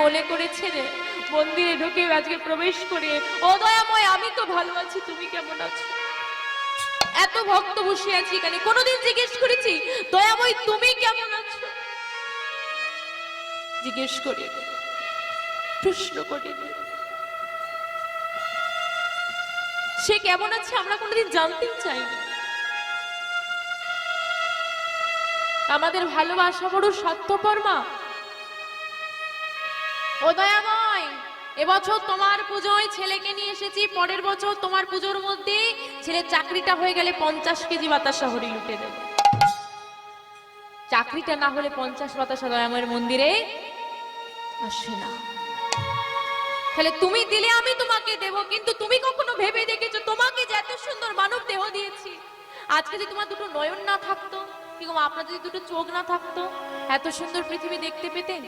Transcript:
মনে করেছে রে মন্দিরে ঢুকে আজকে প্রবেশ করে, ও দয়াময় আমি তো ভালো আছি, তুমি কেমন আছো? এত ভক্ত বসে আছি এখানে, কোনোদিন জিজ্ঞেস করেছি দয়াময় তুমি কেমন আছো? জিজ্ঞেস করি, প্রশ্ন করিনি। সে কেমন আছে আমরা কোনোদিন জানতেই চাইনি। আমাদের ভালোবাসা বড় স্বার্থপর মা। ও দয়াময়, এবছর তোমার পুজোয় ছেলেকে নিয়ে এসেছি, পরের বছর তোমার পুজোর মধ্যে ছেলের চাকরিটা হয়ে গেলে 50 কেজি বাতাসা হরি লুটে দেব। চাকরিটা না হলে 50 বাতাসা দয়াময়ের মন্দিরে আসে না। তাহলে তুমি দিলে আমি তোমাকে দেব, কিন্তু তুমি কখনো ভেবে দেখেছো তোমাকে যে এত সুন্দর মানব দেহ দিয়েছি, আজকে যদি তোমার দুটো নয়ন না থাকতো, কি গো আপনার যদি দুটো চোখ না থাকতো, এত সুন্দর পৃথিবী দেখতে পেতেন?